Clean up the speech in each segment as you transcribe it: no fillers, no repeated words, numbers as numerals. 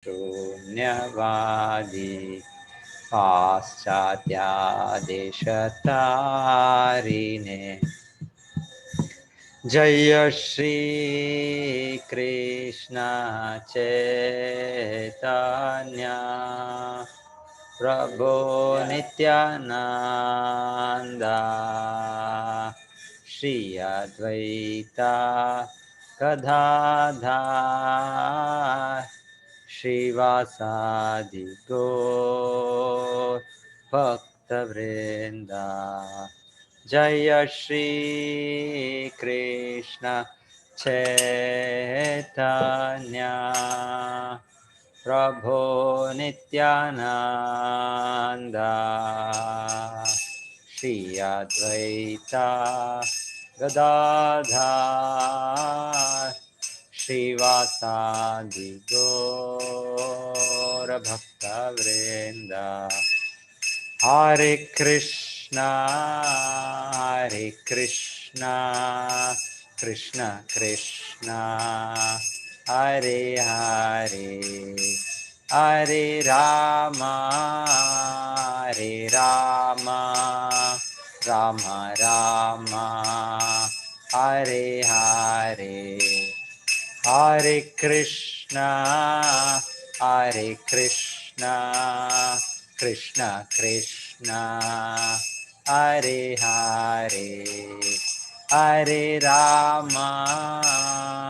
शून्यवादी पाश्चात्यादेशतारिणे जय श्री कृष्ण चैतन्य प्रभो नित्यानंद श्री अद्वैता गदाधर श्रीवासादि गौर भक्तवृंदा जय श्री कृष्ण चैतन्य प्रभो नित्यानंद श्री अद्वैता गदाधर श्रीवासादि गौर भक्तवृंदा Hare Krishna, Hare Krishna, Krishna Krishna, Hare Hare, Hare Rama, Hare Rama, Rama Rama, Hare Hare, Hare Krishna, Hare Krishna, Krishna Krishna, Hare Hare, Hare Rama,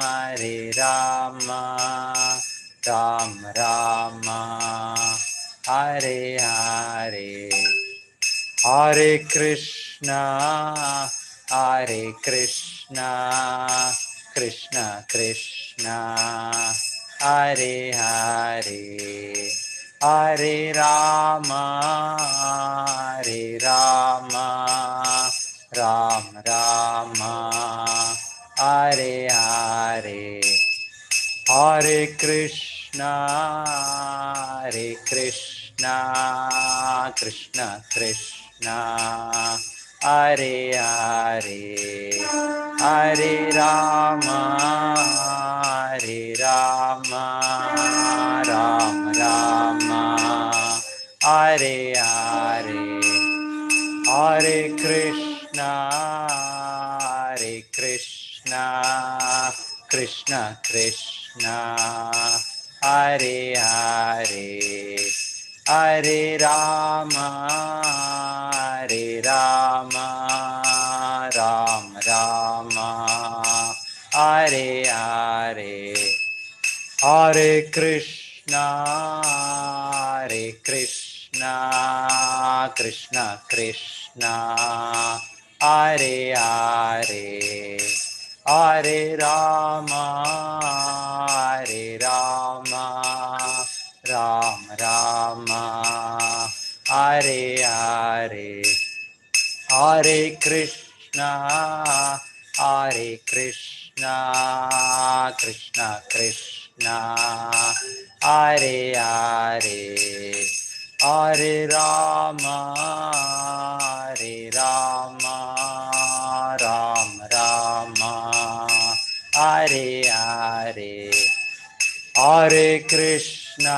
Hare Rama, Ram Rama, Hare Hare, Hare Krishna, Hare Krishna, Krishna Krishna, Hare Hare, Hare Rama, Hare Rama, Ram Rama, Hare Hare, Hare Krishna, Hare Krishna, Krishna Krishna, Hare Hare, Hare Rama, Hare Rama, Ram Rama, Hare Hare, Hare Krishna, Hare Krishna, Krishna Krishna, Hare Hare, Hare Rama, Hare Rama, Ram Rama, Hare Hare, Hare Krishna, Hare Krishna, Krishna Krishna, Hare Hare, Hare Rama, Hare Rama, Ram Rama, Hare Hare, Hare Krishna, Hare Krishna, Krishna Krishna, Hare Hare, Hare Rama, Hare Rama, Ram Rama, Hare Hare, Hare Krishna,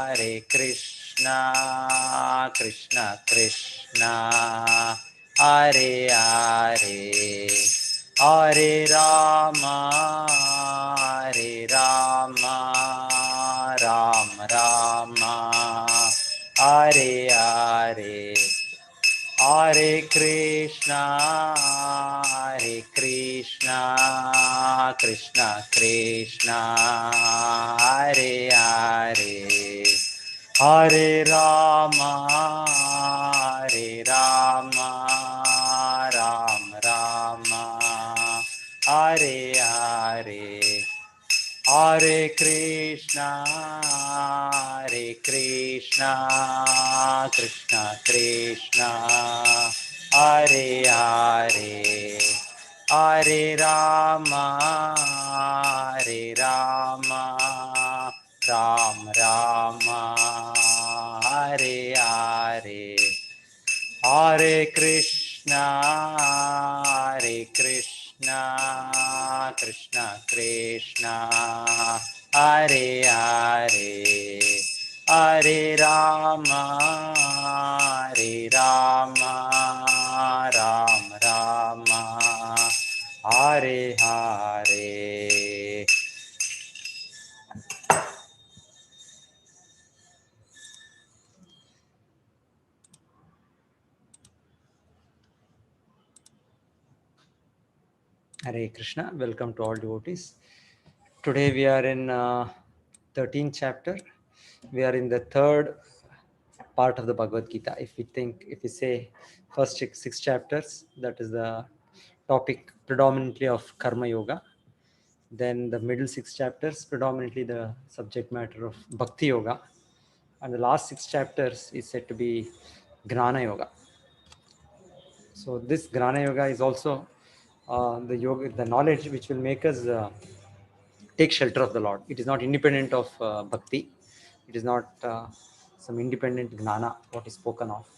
Hare Krishna, Krishna Krishna, Hare Hare, Hare Rama, Hare Rama, Ram Rama, Hare Hare, Hare Krishna, Hare Krishna, Krishna Krishna, Hare Hare, Hare Rama, Hare Rama, Ram Rama, Hare Hare, Hare Krishna, Hare Krishna, Krishna Krishna, Hare Hare, Hare Rama, Hare Rama, Ram Rama, Hare Hare, Hare Krishna, Hare Krishna, Krishna Krishna, Hare Hare, Hare Rama, Hare Rama, Rama Rama, Hare Hare. Hare Krishna, welcome to all devotees. Today we are in 13th chapter. We are in the third part of the Bhagavad Gita. If we say first six chapters, that is the topic predominantly of Karma Yoga. Then the middle six chapters, predominantly the subject matter of Bhakti Yoga. And the last six chapters is said to be Gnana Yoga. So this Gnana Yoga is also the knowledge which will make us take shelter of the Lord. It is not independent of bhakti. It is not some independent gnana, what is spoken of.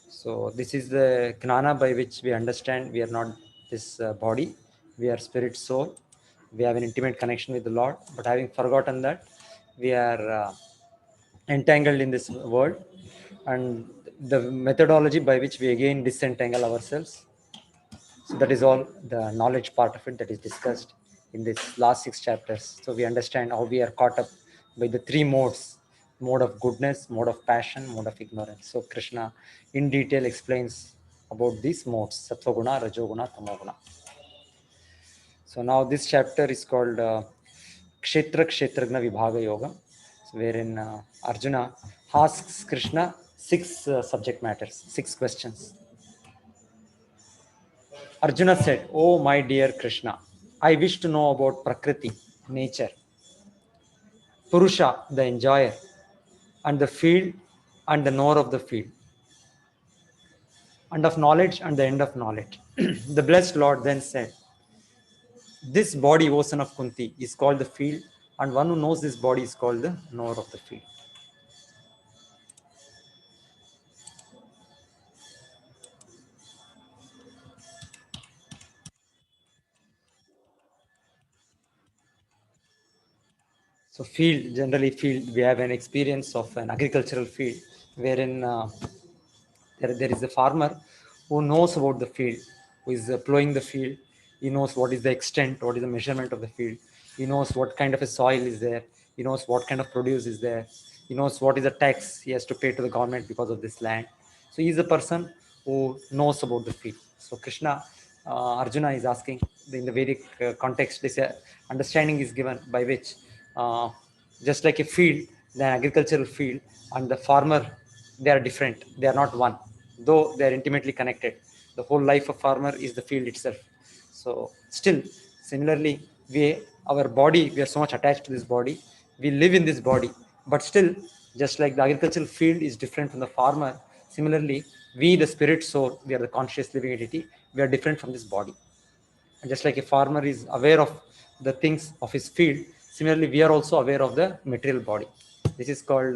So this is the gnana by which we understand we are not this body. We are spirit, soul. We have an intimate connection with the Lord. But having forgotten that, we are entangled in this world. And the methodology by which we again disentangle ourselves. So that is all the knowledge part of it that is discussed in this last six chapters. So we understand how we are caught up by the three modes: mode of goodness, mode of passion, mode of ignorance. So Krishna in detail explains about these modes: Sattva-guna, Rajoguna, Tamoguna. So now this chapter is called Kshetra Kshetragna Vibhaga Yoga, so wherein Arjuna asks Krishna six subject matters, six questions. Arjuna said, "Oh, my dear Krishna, I wish to know about Prakriti, nature, Purusha, the enjoyer, and the field and the knower of the field, and of knowledge and the end of knowledge." The blessed Lord then said, "This body, O son of Kunti, is called the field, and one who knows this body is called the knower of the field." So field, generally field, we have an experience of an agricultural field wherein there is a farmer who knows about the field, who is plowing the field. He knows what is the extent, what is the measurement of the field. He knows what kind of a soil is there. He knows what kind of produce is there. He knows what is the tax he has to pay to the government because of this land. So he is a person who knows about the field. So Krishna, Arjuna is asking, in the Vedic context, this understanding is given by which uh, just like a field, the agricultural field and the farmer, they are different. They are not one, though they are intimately connected. The whole life of farmer is the field itself. So still, similarly, our body, we are so much attached to this body. We live in this body, but still, just like the agricultural field is different from the farmer, similarly, we, the spirit soul, we are the conscious living entity. We are different from this body. And just like a farmer is aware of the things of his field, similarly, we are also aware of the material body. This is called,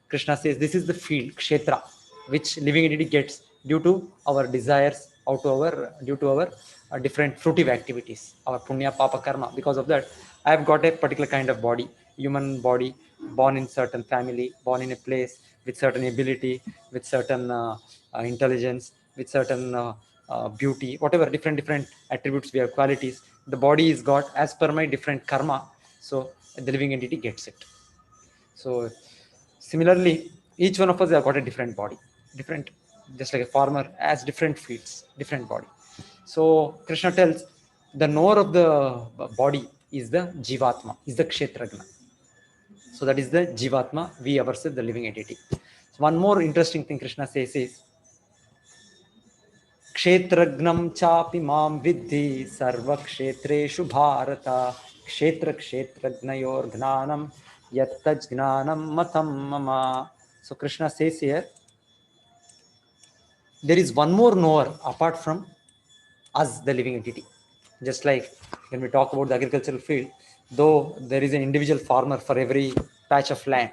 Krishna says, this is the field, kshetra, which living entity gets due to our desires, due to our different fruitive activities, our punya, papa, karma. Because of that, I have got a particular kind of body, human body, born in certain family, born in a place with certain ability, with certain intelligence, with certain beauty, whatever different attributes we have, qualities. The body is got as per my different karma. So the living entity gets it. So similarly, each one of us have got a different body, different, just like a farmer has different fields, different body. So Krishna tells the knower of the body is the Jivatma, is the Kshetragna. So that is the Jivatma, we ourselves, the living entity. So one more interesting thing Krishna says is, क्षेत्रज्ञं चापि मां विद्धि सर्वक्षेत्रेषु भारत क्षेत्र क्षेत्रज्ञयोर्ज्ञानं यत्तज्ज्ञानं मतं मम. So Krishna says here, there is one more knower apart from us, the living entity. Just like when we talk about the agricultural field, though there is an individual farmer for every patch of land,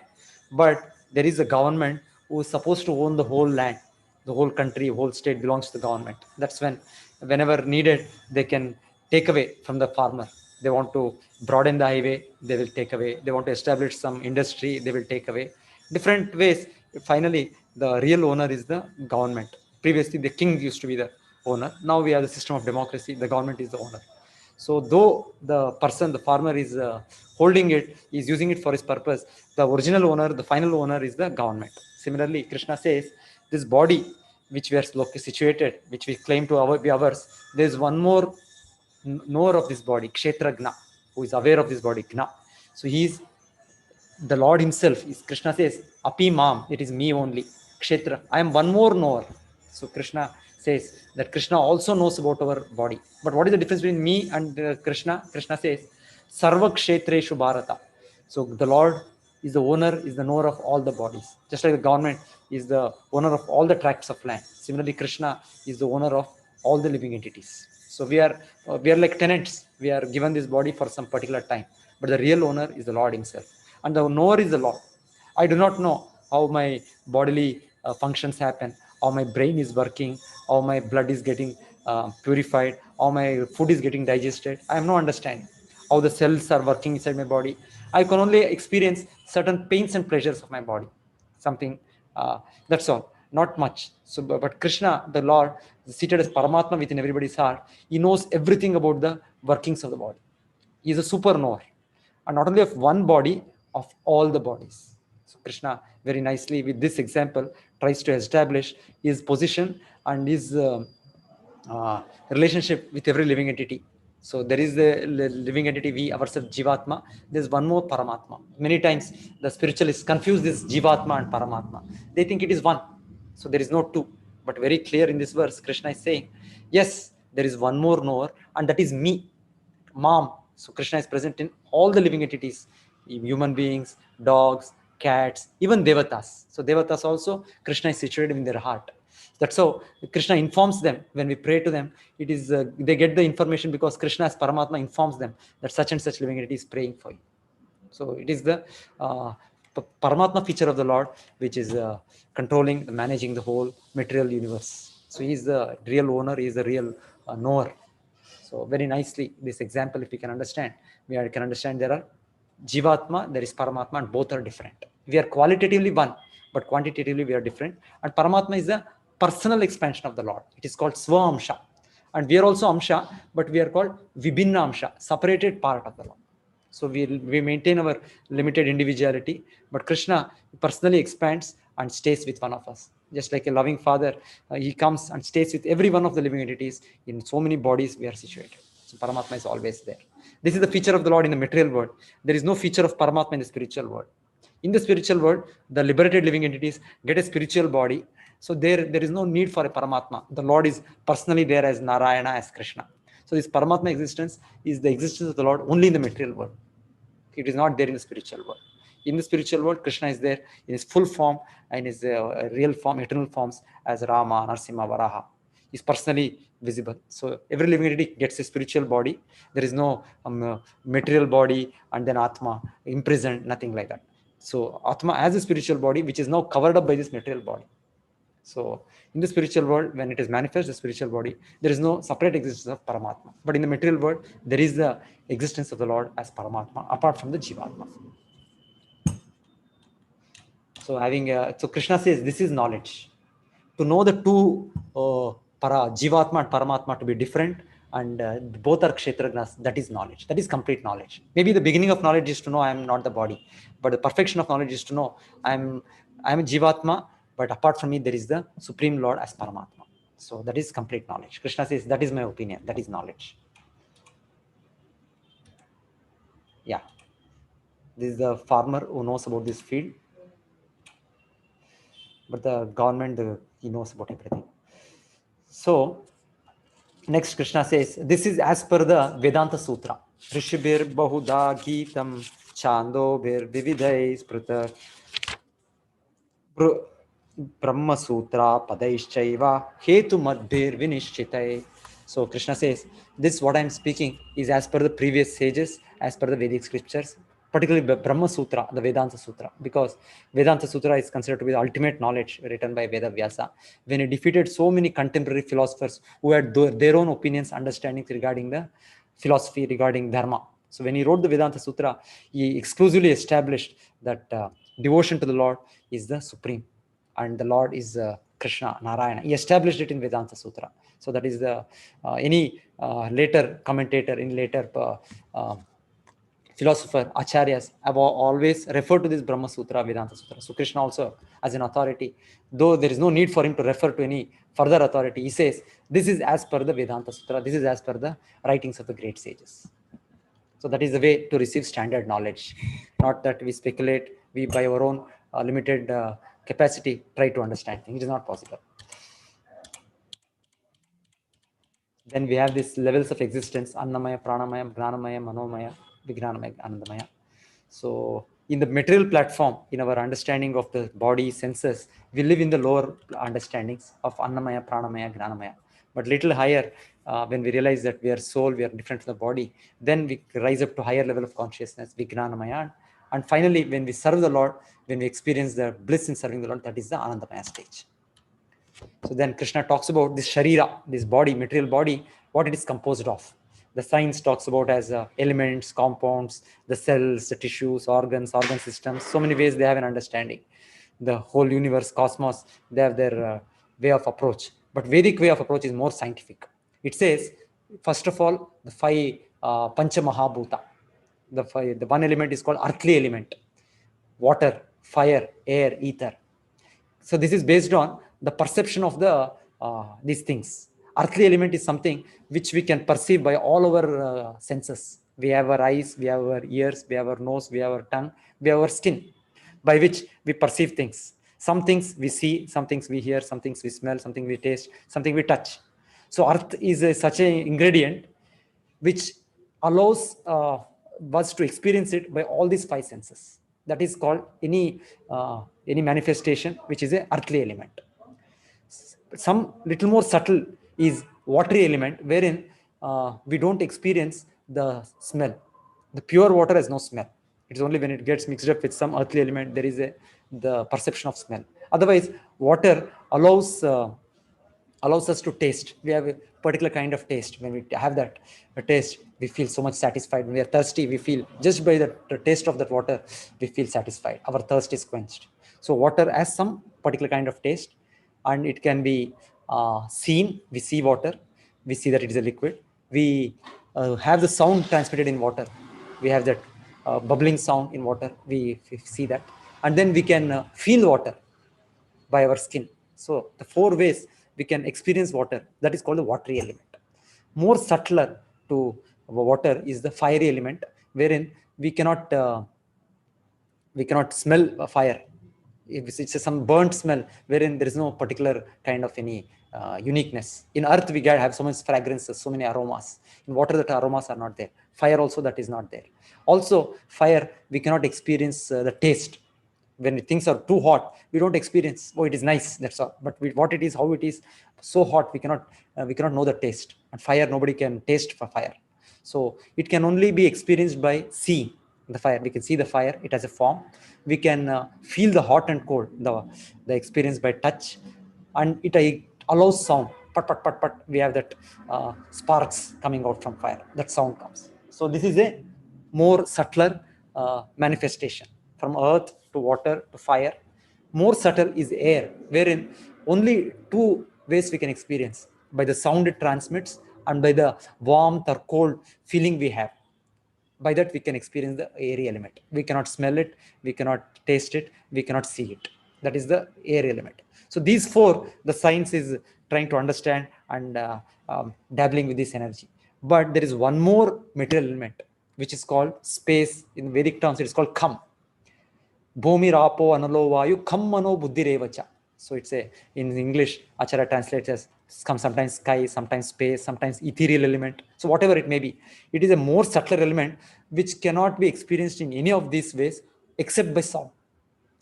but there is a government who is supposed to own the whole land, the whole country, whole state belongs to the government. That's when, whenever needed, they can take away from the farmer. They want to broaden the highway, they will take away. They want to establish some industry, they will take away. Different ways. Finally, the real owner is the government. Previously, the king used to be the owner. Now we have the system of democracy. The government is the owner. So though the person, the farmer is holding it, is using it for his purpose, the original owner, the final owner is the government. Similarly, Krishna says, this body which we are situated, which we claim to be ours, there is one more knower of this body, Kshetragna, who is aware of this body, Gna. So he is the Lord himself. Is Krishna says, Api Mam, it is me only. Kshetra, I am one more knower. So Krishna says that Krishna also knows about our body. But what is the difference between me and Krishna? Krishna says, Sarva Kshetreshu Bharata. So the Lord is the owner, is the knower of all the bodies. Just like the government is the owner of all the tracts of land. Similarly, Krishna is the owner of all the living entities. So we are like tenants. We are given this body for some particular time. But the real owner is the Lord himself. And the knower is the Lord. I do not know how my bodily functions happen, how my brain is working, how my blood is getting purified, how my food is getting digested. I have no understanding how the cells are working inside my body. I can only experience certain pains and pleasures of my body. Something, that's all, not much. So, but Krishna, the Lord, seated as Paramatma within everybody's heart, he knows everything about the workings of the body. He is a super knower. And not only of one body, of all the bodies. So Krishna very nicely with this example tries to establish his position and his relationship with every living entity. So there is the living entity, we ourselves, Jivatma. There's one more Paramatma. Many times the spiritualists confuse this Jivatma and Paramatma. They think it is one. So there is no two. But very clear in this verse, Krishna is saying, yes, there is one more knower, and that is me, Mom. So Krishna is present in all the living entities, human beings, dogs, cats, even Devatas. So Devatas also, Krishna is situated in their heart. That's how Krishna informs them when we pray to them. It is they get the information because Krishna as Paramatma informs them that such and such living entity is praying for you. So it is the Paramatma feature of the Lord, which is controlling, managing the whole material universe. So he is the real owner, he is the real knower. So very nicely, this example, if we can understand, we can understand there are Jivatma, there is Paramatma, and both are different. We are qualitatively one, but quantitatively we are different. And Paramatma is the personal expansion of the Lord. It is called Swamsha. And we are also Amsha, but we are called Vibhinna Amsha, separated part of the Lord. So we maintain our limited individuality, but Krishna personally expands and stays with one of us. Just like a loving father, he comes and stays with every one of the living entities. In so many bodies we are situated. So Paramatma is always there. This is the feature of the Lord in the material world. There is no feature of Paramatma in the spiritual world. In the spiritual world, the liberated living entities get a spiritual body. So there is no need for a Paramatma. The Lord is personally there as Narayana, as Krishna. So this Paramatma existence is the existence of the Lord only in the material world. It is not there in the spiritual world. In the spiritual world, Krishna is there in his full form and his real form, eternal forms as Rama, Narsimha, Varaha. Is personally visible. So every living entity gets a spiritual body. There is no material body and then Atma imprisoned, nothing like that. So Atma has a spiritual body which is now covered up by this material body. So in the spiritual world, when it is manifest, the spiritual body, there is no separate existence of Paramatma. But in the material world, there is the existence of the Lord as Paramatma, apart from the Jivatma. So so Krishna says, this is knowledge. To know the two Jivatma and Paramatma to be different, and both are Kshetragnas, that is knowledge. That is complete knowledge. Maybe the beginning of knowledge is to know I am not the body, but the perfection of knowledge is to know I am a Jivatma, but apart from me there is the Supreme Lord as Paramatma. So that is complete knowledge. Krishna says, that is my opinion. That is knowledge. Yeah. This is the farmer who knows about this field, but the government, he knows about everything. So next, Krishna says, this is as per the Vedanta Sutra. Rishibir Bahuda Gitam Chandobir Vividai Spruta Brahma Sutra Padaishchaiva Hetu Madbir Vinishchitai. So Krishna says, this what I am speaking is as per the previous sages, as per the Vedic scriptures, particularly Brahma Sutra, the Vedanta Sutra, because Vedanta Sutra is considered to be the ultimate knowledge written by Veda Vyasa. When he defeated so many contemporary philosophers who had their own opinions, understandings regarding the philosophy regarding dharma. So when he wrote the Vedanta Sutra, he exclusively established that devotion to the Lord is the supreme, and the Lord is Krishna, Narayana. He established it in Vedanta Sutra. So that is the any later commentator in later philosopher, acharyas have always referred to this Brahma Sutra, Vedanta Sutra. So Krishna also, as an authority, though there is no need for him to refer to any further authority, he says, this is as per the Vedanta Sutra, this is as per the writings of the great sages. So that is the way to receive standard knowledge. Not that we speculate, we by our own limited capacity try to understand things. It is not possible. Then we have these levels of existence: Annamaya, Pranamaya, Gnanamaya, Manomaya, Vijnanamaya, Anandamaya. So in the material platform, in our understanding of the body, senses, we live in the lower understandings of Annamaya, Pranamaya, Gnanamaya. But little higher, when we realize that we are soul, we are different from the body, then we rise up to higher level of consciousness, Vijnanamaya. And finally, when we serve the Lord, when we experience the bliss in serving the Lord, that is the Anandamaya stage. So then Krishna talks about this Sharira, this body, material body, what it is composed of. The science talks about as elements, compounds, the cells, the tissues, organs, organ systems. So many ways they have an understanding. The whole universe, cosmos, they have their way of approach. But Vedic way of approach is more scientific. It says, first of all, the five Pancha Mahabhuta. The one element is called earthly element: water, fire, air, ether. So this is based on the perception of the these things. Earthly element is something which we can perceive by all our senses. We have our eyes, we have our ears, we have our nose, we have our tongue, we have our skin, by which we perceive things. Some things we see, some things we hear, some things we smell, something we taste, something we touch. So earth is such an ingredient which allows us to experience it by all these five senses. That is called any manifestation which is a earthly element. Some little more subtle is watery element, wherein we don't experience the smell. The pure water has no smell. It's only when it gets mixed up with some earthly element there is the perception of smell. Otherwise, water allows us to taste. We have a particular kind of taste. When we have that taste, we feel so much satisfied. When we are thirsty, we feel just by the taste of that water, we feel satisfied. Our thirst is quenched. So water has some particular kind of taste, and it can be seen. We see water. We see that it is a liquid. We have the sound transmitted in water. We have that bubbling sound in water. We see that. And then we can feel water by our skin. So the four ways we can experience water, that is called the watery element. More subtler to water is the fiery element, wherein we cannot smell fire. If it's some burnt smell, wherein there is no particular kind of any uniqueness. In earth, we have so much fragrances, so many aromas. In water, that aromas are not there. Fire also, that is not there. Also, fire, we cannot experience the taste. When things are too hot, we don't experience, oh, it is nice, that's all. But what it is, how it is, so hot, we cannot know the taste. And fire, nobody can taste for fire. So it can only be experienced by seeing the fire. We can see the fire, it has a form. We can feel the hot and cold, the experience by touch. And it allows sound. Pat, pat, pat, pat. We have that sparks coming out from fire. That sound comes. So this is a more subtler manifestation. From earth to water to fire. More subtle is air, wherein only two ways we can experience: by the sound it transmits and by the warmth or cold feeling we have. By that we can experience the airy element. We cannot smell it, we cannot taste it, we cannot see it. That is the air element. So these four, the science is trying to understand and dabbling with this energy. But there is one more material element which is called space. In Vedic terms, it is called Kham. Bhumi Rapo Analo Vayu Kham Mano Buddhi Revacha. So it's in English, Acharya translates as sometimes sky, sometimes space, sometimes ethereal element. So whatever it may be, it is a more subtler element which cannot be experienced in any of these ways except by sound.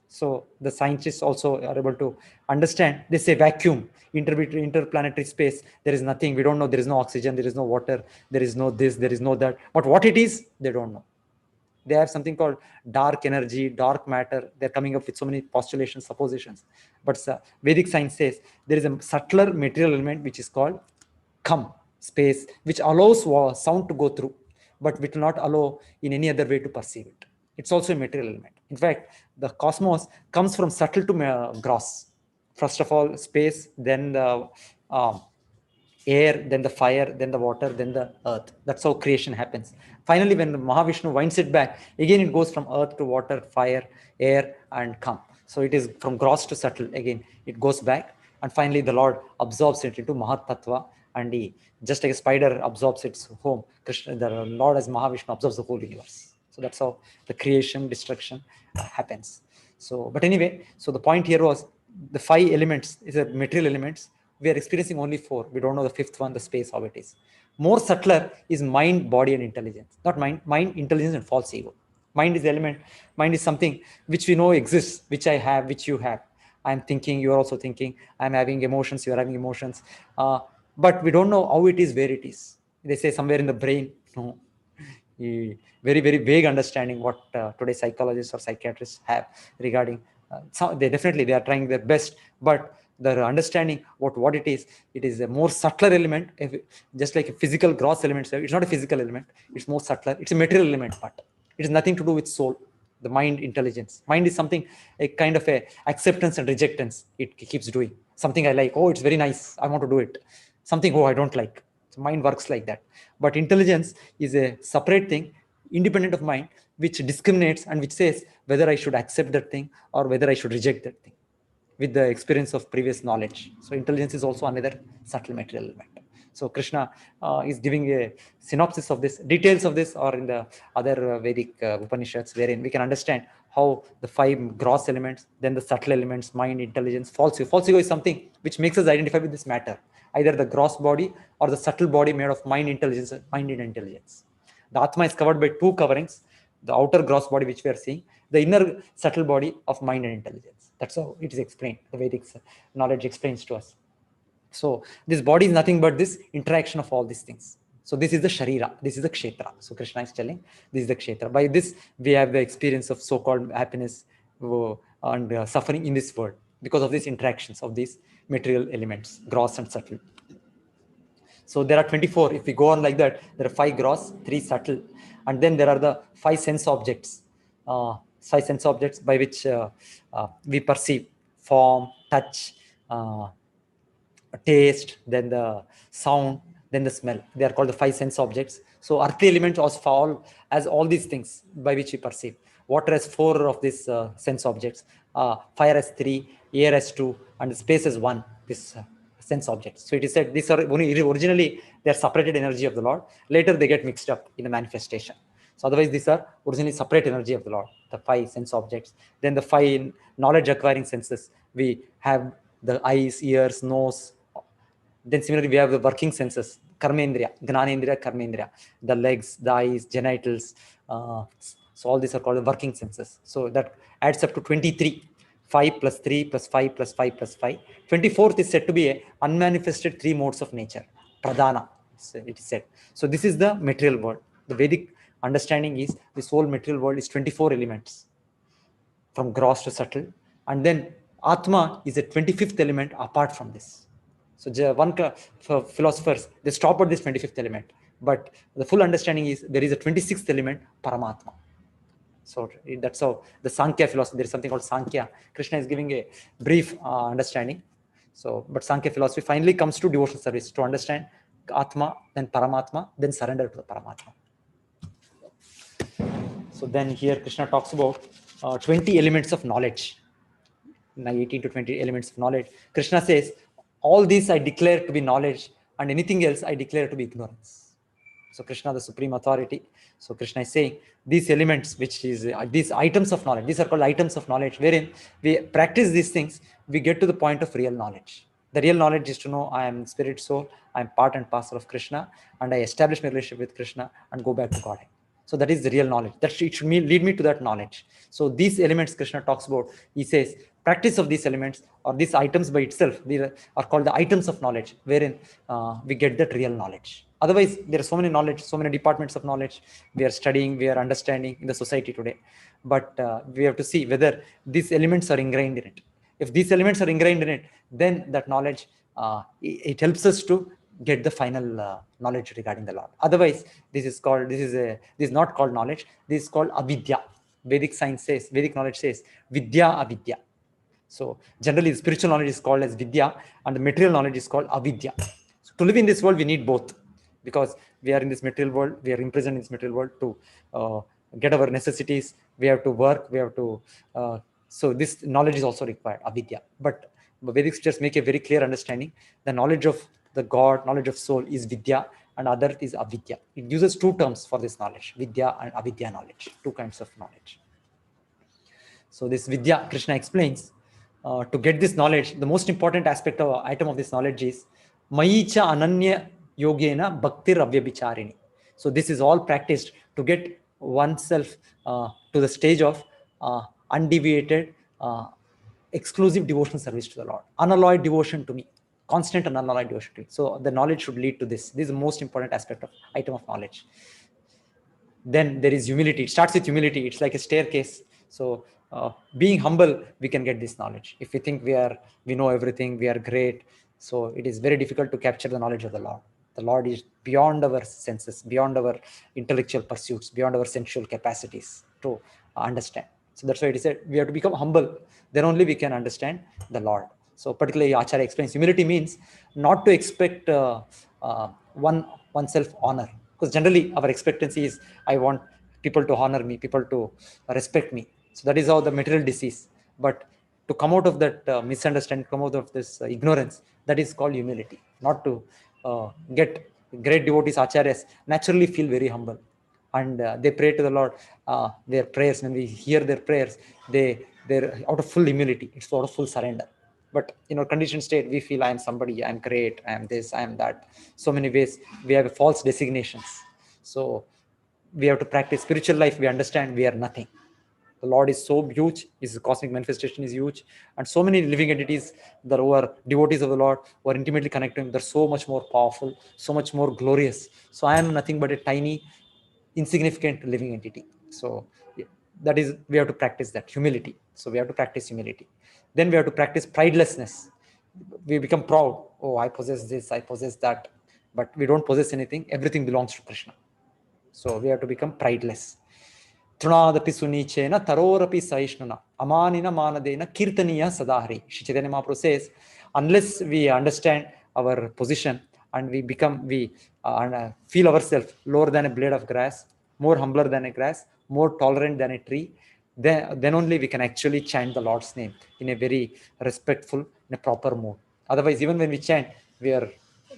So the scientists also are able to understand. They say vacuum, interplanetary space, there is nothing. We don't know. There is no oxygen, there is no water, there is no this, there is no that. But what it is, they don't know. They have something called dark energy, dark matter. They're coming up with so many postulations, suppositions. But Vedic science says there is a subtler material element which is called Kham, space, which allows sound to go through, but which will not allow in any other way to perceive it. It's also a material element. In fact, the cosmos comes from subtle to gross. First of all, space, then the air, then the fire, then the water, then the earth. That's how creation happens. Finally, when Mahavishnu winds it back, again it goes from earth to water, fire, air, and come. So it is from gross to subtle. Again, it goes back, and finally the Lord absorbs it into Mahat Tattva, and he, just like a spider absorbs its home, Krishna, the Lord as Mahavishnu absorbs the whole universe. So that's how the creation, destruction happens. So, but anyway, so the point here was the 5 elements is a material elements. We are experiencing only 4. We don't know the 5th one, the space, how it is. More subtler is mind, body, and intelligence. Not mind, intelligence, and false ego. Mind is the element. Mind is something which we know exists, which I have, which you have. I'm thinking, you are also thinking. I'm having emotions, you are having emotions. But we don't know how it is, where it is. They say somewhere in the brain. No. Very, very vague understanding what today psychologists or psychiatrists have regarding. They are trying their best, but the understanding what it is a more subtler element, just like a physical gross element. So it's not a physical element, it's more subtler. It's a material element, but it has nothing to do with soul, the mind, intelligence. Mind is something, a kind of a acceptance and rejectance. It keeps doing something. I like, oh, it's very nice, I want to do it. Something, oh, I don't like. So mind works like that. But intelligence is a separate thing, independent of mind, which discriminates and which says whether I should accept that thing or whether I should reject that thing with the experience of previous knowledge. So intelligence is also another subtle material element. So Krishna is giving a synopsis of this. Details of this are in the other Vedic Upanishads, wherein we can understand how the 5 gross elements, then the subtle elements, mind, intelligence, false ego. False ego is something which makes us identify with this matter, either the gross body or the subtle body made of mind, intelligence, mind and intelligence. The Atma is covered by 2 coverings, the outer gross body which we are seeing, the inner subtle body of mind and intelligence. That's how it is explained. The Vedic knowledge explains to us. So this body is nothing but this interaction of all these things. So this is the Sharira, this is the Kshetra. So Krishna is telling, this is the Kshetra. By this, we have the experience of so-called happiness and suffering in this world because of these interactions of these material elements, gross and subtle. So there are 24. If we go on like that, there are 5 gross, 3 subtle, and then there are the 5 sense objects. 5 sense objects by which we perceive form, touch, taste, then the sound, then the smell. They are called the 5 sense objects. So earthly elements also fall as all these things by which we perceive. Water has 4 of these sense objects. Fire has 3, air has 2, and space has 1. This sense objects. So it is said these are originally they are separated energy of the Lord. Later they get mixed up in the manifestation. So otherwise these are originally separate energy of the Lord, the 5 sense objects. Then the 5 knowledge acquiring senses. We have the eyes, ears, nose. Then similarly we have the working senses, karmendriya, gnanendriya, karmendriya, the legs, the eyes, genitals. So all these are called the working senses. So that adds up to 23. 5 plus 3 plus 5 plus 5 plus 5. 24th is said to be a unmanifested 3 modes of nature. Pradhana, it is said. So this is the material world. The Vedic understanding is this whole material world is 24 elements from gross to subtle. And then Atma is a 25th element apart from this. So for philosophers, they stop at this 25th element. But the full understanding is there is a 26th element, Paramatma. So that's how the Sankhya philosophy, there is something called Sankhya. Krishna is giving a brief understanding. So, but Sankhya philosophy finally comes to devotional service to understand Atma, then Paramatma, then surrender to the Paramatma. So then here Krishna talks about 20 elements of knowledge. 18 to 20 elements of knowledge. Krishna says, all these I declare to be knowledge, and anything else I declare to be ignorance. So Krishna, the supreme authority. So Krishna is saying these elements, which is these items of knowledge, these are called items of knowledge, wherein we practice these things, we get to the point of real knowledge. The real knowledge is to know I am spirit soul, I am part and parcel of Krishna, and I establish my relationship with Krishna and go back to Godhead. So that is the real knowledge. That it should lead me to that knowledge. So these elements Krishna talks about, he says, practice of these elements or these items by itself, they are called the items of knowledge, wherein we get that real knowledge. Otherwise, there are so many knowledge, so many departments of knowledge we are studying, we are understanding in the society today. But we have to see whether these elements are ingrained in it. If these elements are ingrained in it, then that knowledge, it helps us to get the final knowledge regarding the Lord. Otherwise, this is not called knowledge. This is called avidya. Vedic knowledge says vidya avidya. So generally, the spiritual knowledge is called as vidya, and the material knowledge is called avidya. So to live in this world, we need both, because we are in this material world. We are imprisoned in this material world to get our necessities. We have to work. We have to. So this knowledge is also required, avidya. But Vedic scriptures make a very clear understanding. The knowledge of the God, knowledge of soul is vidya, and other is avidya. It uses two terms for this knowledge: vidya and avidya knowledge. Two kinds of knowledge. So this vidya, Krishna explains, to get this knowledge, the most important item of this knowledge is Maicha Ananya Yogena Bhaktir Avyabhicharini. So this is all practiced to get oneself to the stage of undeviated, exclusive devotional service to the Lord. Unalloyed devotion to me. Constant and unalloyed devotion to me. So the knowledge should lead to this. This is the most important item of knowledge. Then there is humility. It starts with humility. It's like a staircase. So being humble, we can get this knowledge. If we think we know everything, we are great, so it is very difficult to capture the knowledge of the Lord. The Lord is beyond our senses, beyond our intellectual pursuits, beyond our sensual capacities to understand. So that's why it is said we have to become humble. Then only we can understand the Lord. So particularly Acharya explains humility means not to expect oneself honor, because generally our expectancy is I want people to honor me, people to respect me. So that is how the material disease. But to come out of that misunderstanding, come out of this ignorance, that is called humility. Not to get great devotees, acharyas naturally feel very humble, and they pray to the Lord. Their prayers, when we hear their prayers, they're out of full humility. It's out of full surrender. But in our conditioned state, we feel I am somebody, I am great, I am this, I am that. So many ways we have false designations. So we have to practice spiritual life. We understand we are nothing. The Lord is so huge, his cosmic manifestation is huge, and so many living entities that were devotees of the Lord, who are intimately connected to him, they're so much more powerful, so much more glorious. So I am nothing but a tiny, insignificant living entity. So that is, we have to practice that humility. So we have to practice humility. Then we have to practice pridelessness. We become proud. Oh, I possess this, I possess that. But we don't possess anything. Everything belongs to Krishna. So we have to become prideless. Trunadapi sunichena tarorapi saishnuna amanina manadena kirtaniya sadahari. Shri Chaitanya Mahaprabhu says, unless we understand our position and we feel ourselves lower than a blade of grass, more humbler than a grass, more tolerant than a tree, then only we can actually chant the Lord's name in a very respectful, in a proper mood. Otherwise, even when we chant, we are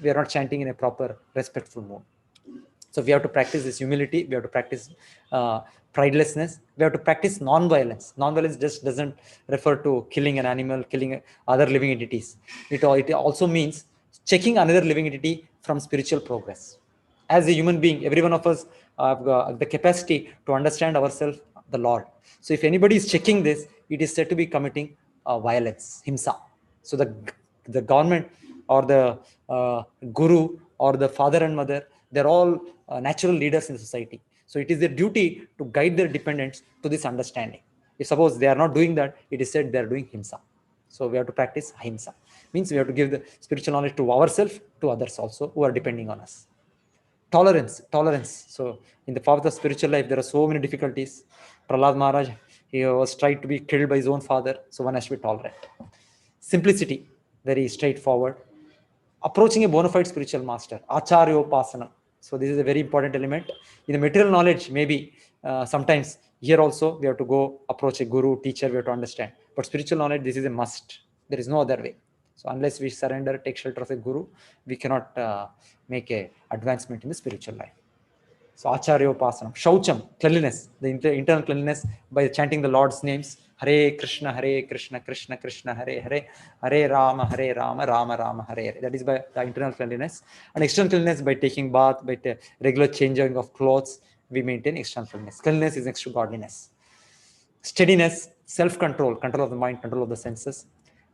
not chanting in a proper, respectful mood. So we have to practice this humility. We have to practice pridelessness. We have to practice non-violence. Non-violence just doesn't refer to killing an animal, killing other living entities. It also means checking another living entity from spiritual progress. As a human being, every one of us have the capacity to understand ourselves, the Lord. So if anybody is checking this, it is said to be committing violence, himsa. So the government or the guru or the father and mother, they're all natural leaders in society. So it is their duty to guide their dependents to this understanding. If suppose they are not doing that, it is said they are doing himsa. So we have to practice ahimsa. Means we have to give the spiritual knowledge to ourselves, to others also who are depending on us. Tolerance. So in the path of spiritual life, there are so many difficulties. Prahlad Maharaj, he was tried to be killed by his own father, so one has to be tolerant. Simplicity, very straightforward. Approaching a bona fide spiritual master, acharyopasana. So this is a very important element. In the material knowledge, maybe sometimes here also we have to go approach a guru, teacher, we have to understand. But spiritual knowledge, this is a must. There is no other way. So unless we surrender, take shelter of a guru, we cannot make a advancement in the spiritual life. So Acharyopasanam, Shaucham, cleanliness, the internal cleanliness by chanting the Lord's names. Hare Krishna, Krishna Krishna, Hare Hare, Hare Rama, Rama Rama, Hare Hare. That is by the internal cleanliness. And external cleanliness by taking bath, by regular changing of clothes, we maintain external cleanliness. Cleanliness is next to godliness. Steadiness, self-control, control of the mind, control of the senses.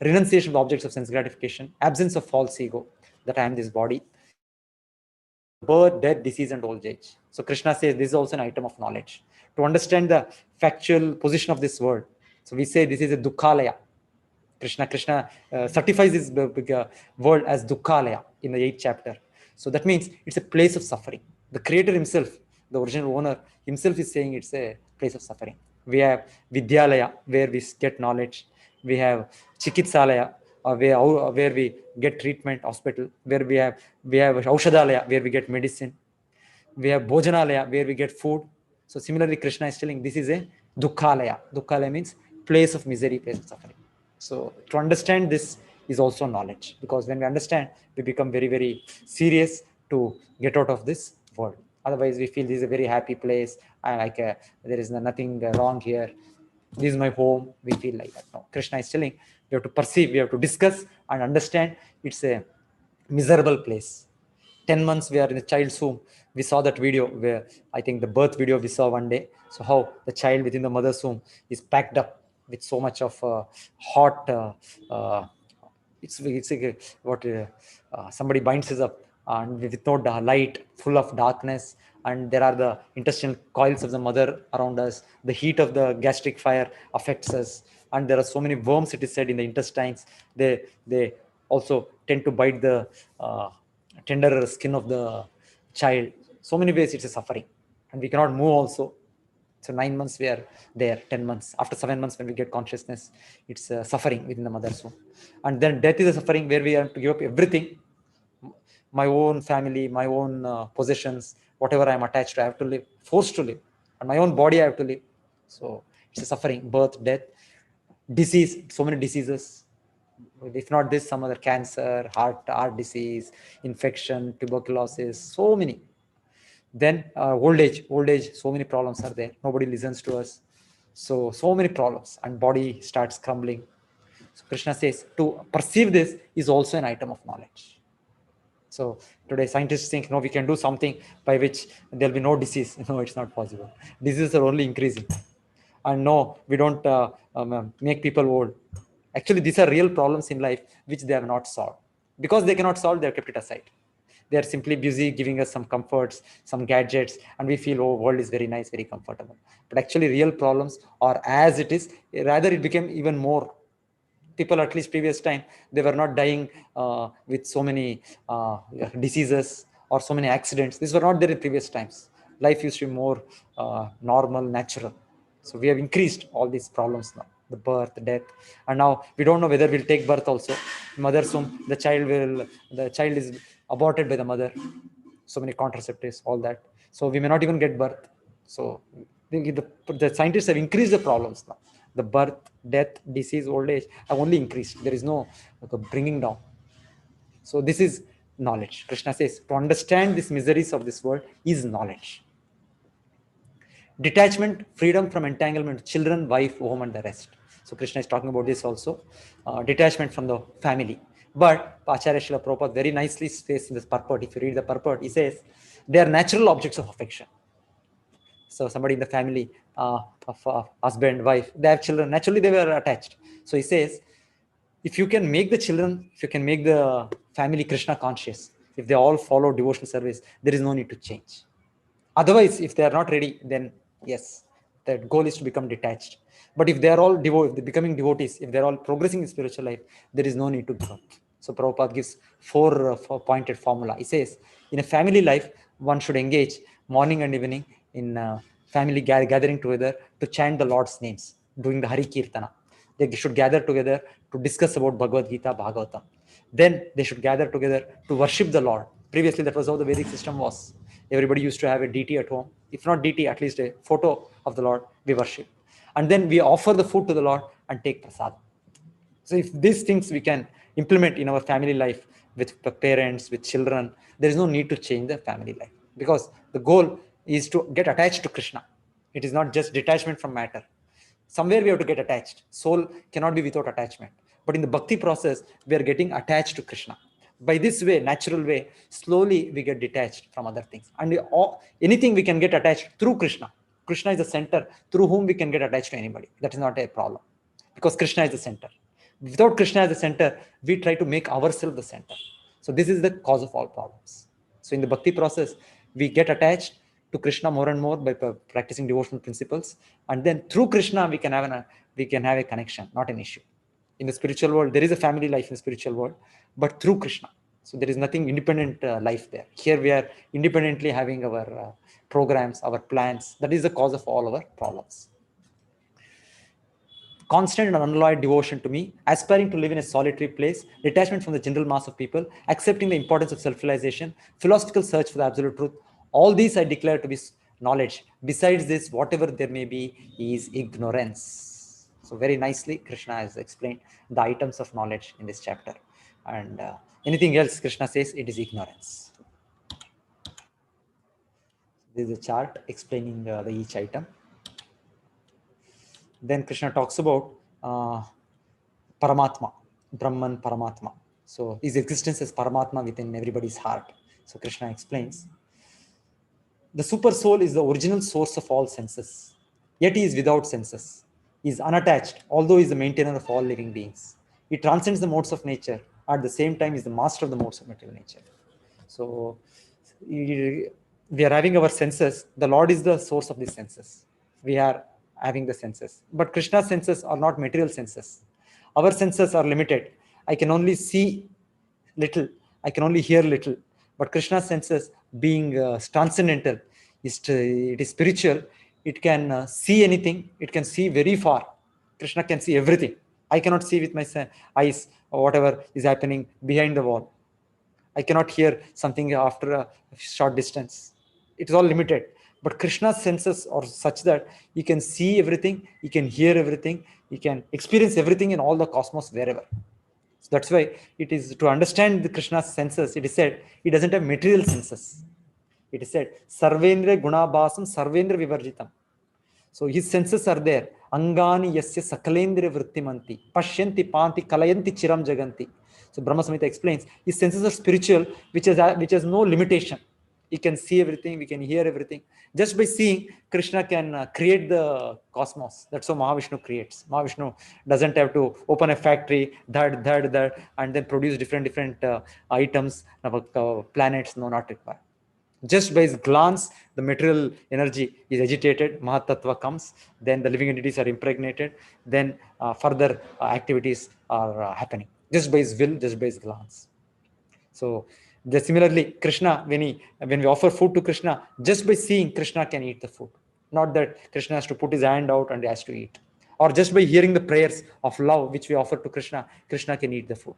Renunciation of objects of sense gratification. Absence of false ego, that I am this body. Birth, death, disease, and old age. So Krishna says this is also an item of knowledge. To understand the factual position of this world. So we say this is a Dukhalaya. Krishna certifies this world as Dukhalaya in the 8th chapter. So that means it's a place of suffering. The creator himself, the original owner himself, is saying it's a place of suffering. We have Vidyalaya, where we get knowledge. We have Chikitsalaya, where we get treatment, hospital. Where we have Aushadalaya, where we get medicine. We have Bhojanalaya, where we get food. So similarly, Krishna is telling this is a Dukkhalaya. Dukkhalaya means place of misery, place of suffering. So to understand this is also knowledge, because when we understand, we become very, very serious to get out of this world. Otherwise, we feel this is a very happy place. There is nothing wrong here. This is my home. We feel like that. No, Krishna is telling we have to perceive, we have to discuss and understand it's a miserable place. 10 months we are in the child's womb. We saw that video where, I think the birth video we saw one day. So how the child within the mother's womb is packed up with so much of hot uh, it's like what somebody binds us up, and with no light, full of darkness, and there are the intestinal coils of the mother around us. The heat of the gastric fire affects us, and there are so many worms, it is said, in the intestines. They also tend to bite the tender skin of the child. So many ways it's a suffering, and we cannot move also. So 9 months we are there, 10 months. After 7 months, when we get consciousness, it's suffering within the mother's womb. And then death is a suffering where we have to give up everything, my own family, my own possessions, whatever I'm attached to, I have to live, forced to live. And my own body, I have to live. So it's a suffering, birth, death, disease, so many diseases. If not this, some other cancer, heart disease, infection, tuberculosis, so many. Then old age, so many problems are there. Nobody listens to us. So many problems, and body starts crumbling. So Krishna says to perceive this is also an item of knowledge. So today scientists think, no, we can do something by which there'll be no disease. No, it's not possible. Diseases are only increasing. And no, we don't make people old. Actually, these are real problems in life which they have not solved. Because they cannot solve, they have kept it aside. They are simply busy giving us some comforts, some gadgets, and we feel, oh, world is very nice, very comfortable. But actually, real problems are as it is. Rather, it became even more. People, at least previous time, they were not dying with so many diseases or so many accidents. These were not there in previous times. Life used to be more normal, natural. So we have increased all these problems now, the birth, the death, and now we don't know whether we'll take birth also. Mother's womb, the child is aborted by the mother. So many contraceptives, all that. So we may not even get birth. So the scientists have increased the problems now. The birth, death, disease, old age have only increased. There is no bringing down. So this is knowledge. Krishna says to understand these miseries of this world is knowledge. Detachment, freedom from entanglement, children, wife, home, and the rest. So Krishna is talking about this also. Detachment from the family. But Acharya Srila Prabhupada very nicely says in this purport, if you read the purport, he says, they are natural objects of affection. So somebody in the family of husband, wife, they have children, naturally they were attached. So he says, if you can make the children, if you can make the family Krishna conscious, if they all follow devotional service, there is no need to change. Otherwise, if they are not ready, then yes, the goal is to become detached. But if they are all becoming devotees, if they're all progressing in spiritual life, there is no need to give up. So Prabhupada gives four pointed formula. He says, in a family life, one should engage morning and evening in family gathering together to chant the Lord's names, doing the Hari Kirtana. They should gather together to discuss about Bhagavad Gita, Bhagavatam. Then they should gather together to worship the Lord. Previously, that was how the Vedic system was. Everybody used to have a deity at home. If not deity, at least a photo of the Lord, we worship. And then we offer the food to the Lord and take prasad. So if these things we can implement in our family life with the parents, with children, there is no need to change the family life. Because the goal is to get attached to Krishna. It is not just detachment from matter. Somewhere we have to get attached. Soul cannot be without attachment. But in the bhakti process, we are getting attached to Krishna. By this way, natural way, slowly we get detached from other things. And anything we can get attached through Krishna. Krishna is the center through whom we can get attached to anybody. That is not a problem. Because Krishna is the center. Without Krishna as the center, we try to make ourselves the center. So this is the cause of all problems. So in the bhakti process, we get attached to Krishna more and more by practicing devotional principles, and then through Krishna we can have a connection, not an issue. In the spiritual world, there is a family life in the spiritual world, but through Krishna. So there is nothing independent life there. Here we are independently having our programs, our plans. That is the cause of all our problems. Constant and unalloyed devotion to me, aspiring to live in a solitary place, detachment from the general mass of people, accepting the importance of self-realization, philosophical search for the absolute truth. All these I declare to be knowledge. Besides this, whatever there may be is ignorance. So very nicely, Krishna has explained the items of knowledge in this chapter. And anything else, Krishna says, it is ignorance. This is a chart explaining each item. Then Krishna talks about Paramatma, Brahman, Paramatma. So his existence is Paramatma within everybody's heart. So Krishna explains, the super soul is the original source of all senses, yet he is without senses. He is unattached, although he is the maintainer of all living beings. He transcends the modes of nature, at the same time he is the master of the modes of material nature. So we are having our senses. The Lord is the source of these senses. We are having the senses. But Krishna's senses are not material senses. Our senses are limited. I can only see little. I can only hear little. But Krishna's senses, being transcendental, it is spiritual. It can see anything. It can see very far. Krishna can see everything. I cannot see with my eyes whatever is happening behind the wall. I cannot hear something after a short distance. It is all limited. But Krishna's senses are such that he can see everything, he can hear everything, he can experience everything in all the cosmos wherever. So that's why it is to understand the Krishna's senses, it is said he doesn't have material senses. It is said, Sarvendra Gunabhasam Sarvendra Vivarjitam. So his senses are there. Angani yasya sakalendra vrittimanti. Pashyanti panti kalayanti chiram jaganti. So Brahma Samhita explains, his senses are spiritual, which has no limitation. He can see everything, we can hear everything. Just by seeing, Krishna can create the cosmos. That's how Mahavishnu creates. Mahavishnu doesn't have to open a factory, and then produce different items, planets. No, not required. Just by his glance, the material energy is agitated, Mahatattva comes, then the living entities are impregnated, then further activities are happening. Just by his will, just by his glance. So similarly, Krishna, when we offer food to Krishna, just by seeing, Krishna can eat the food. Not that Krishna has to put his hand out and he has to eat. Or just by hearing the prayers of love which we offer to Krishna, Krishna can eat the food.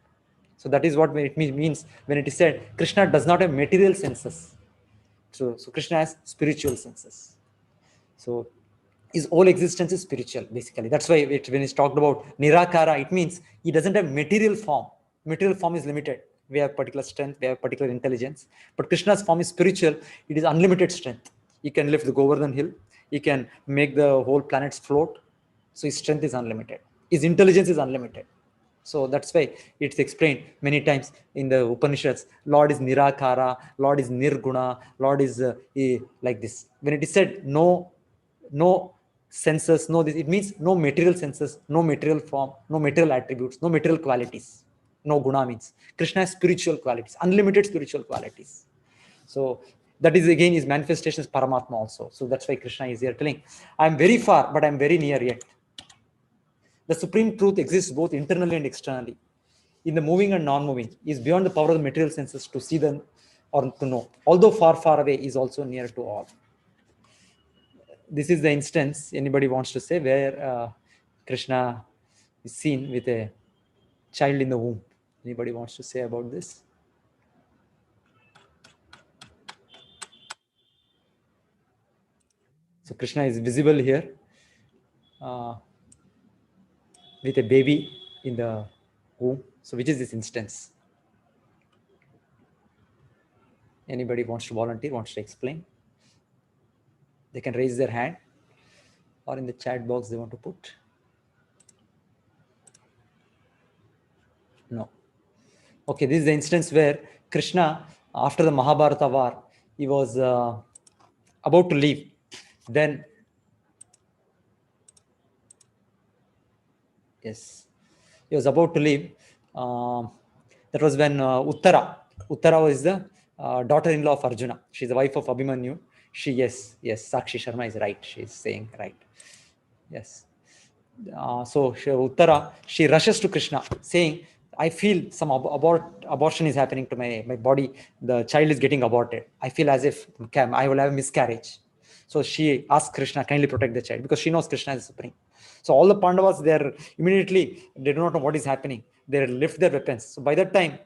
So that is what it means when it is said, Krishna does not have material senses. So Krishna has spiritual senses. So his whole existence is spiritual, basically. That's why when it's talked about Nirakara, it means he doesn't have material form. Material form is limited. We have particular strength, we have particular intelligence. But Krishna's form is spiritual. It is unlimited strength. He can lift the Govardhan hill. He can make the whole planets float. So his strength is unlimited. His intelligence is unlimited. So that's why it's explained many times in the Upanishads. Lord is Nirakara, Lord is Nirguna, Lord is like this. When it is said no senses, no this, it means no material senses, no material form, no material attributes, no material qualities. No guna means Krishna has spiritual qualities, unlimited spiritual qualities. So that is again his manifestation is Paramatma also. So that's why Krishna is here telling, I am very far, but I am very near yet. The supreme truth exists both internally and externally. In the moving and non-moving, is beyond the power of the material senses to see them or to know. Although far, far away, is also near to all. This is the instance anybody wants to say where Krishna is seen with a child in the womb. Anybody wants to say about this? So Krishna is visible here with a baby in the womb. So which is this instance? Anybody wants to volunteer, wants to explain? They can raise their hand or in the chat box they want to put. No. Okay, this is the instance where Krishna, after the Mahabharata war, he was about to leave. Then, yes, he was about to leave. That was when Uttara was the daughter-in-law of Arjuna. She's the wife of Abhimanyu. Yes, Sakshi Sharma is right. She's saying right. Yes. So Uttara, she rushes to Krishna saying, I feel some abortion is happening to my body. The child is getting aborted. I feel as if I will have a miscarriage. So she asks Krishna, kindly protect the child, because she knows Krishna is supreme. So all the Pandavas, they do not know what is happening. They lift their weapons. So by that time,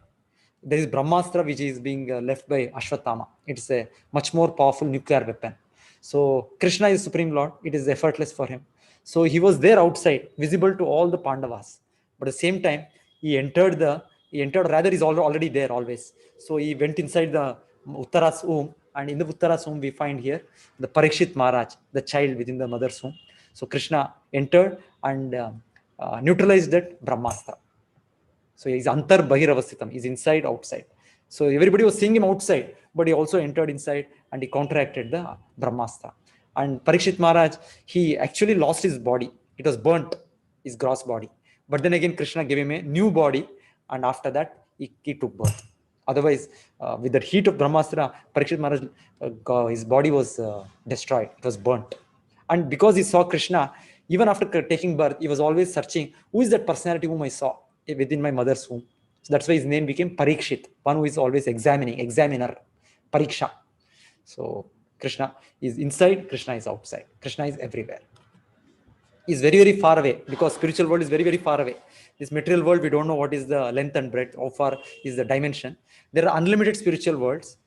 there is Brahmastra, which is being left by Ashwatthama. It's a much more powerful nuclear weapon. So Krishna is Supreme Lord. It is effortless for him. So he was there outside, visible to all the Pandavas. But at the same time, he entered, rather, he's already there always. So he went inside the Uttara's womb, and in the Uttara's womb, we find here the Parikshit Maharaj, the child within the mother's womb. So Krishna entered and neutralized that Brahmastra. So he's antar bahiravastitam. He's inside, outside. So everybody was seeing him outside, but he also entered inside and he counteracted the Brahmastra. And Parikshit Maharaj, he actually lost his body. It was burnt, his gross body. But then again, Krishna gave him a new body, and after that, he took birth. Otherwise, with the heat of Brahmastra, Parikshit Maharaj, his body was destroyed. It was burnt. And because he saw Krishna, even after taking birth, he was always searching, who is that personality whom I saw within my mother's womb? So that's why his name became Parikshit, one who is always examiner, Pariksha. So Krishna is inside, Krishna is outside. Krishna is everywhere. Is very, very far away, because spiritual world is very, very far away. This material world, we don't know what is the length and breadth, how far is the dimension. There are unlimited spiritual worlds.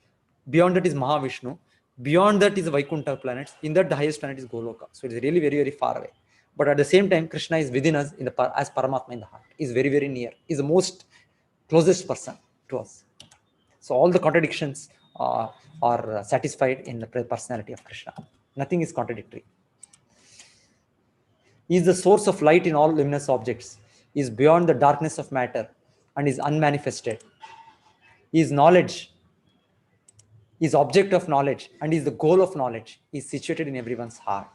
Beyond that is Mahavishnu. Beyond that is the Vaikuntha planets. In that, the highest planet is Goloka. So it is really very, very far away. But at the same time, Krishna is within us as Paramatma in the heart. Is very, very near. Is the most closest person to us. So all the contradictions are satisfied in the personality of Krishna. Nothing is contradictory. He is the source of light in all luminous objects. He is beyond the darkness of matter and is unmanifested. He is knowledge. He is object of knowledge and is the goal of knowledge. He is situated in everyone's heart.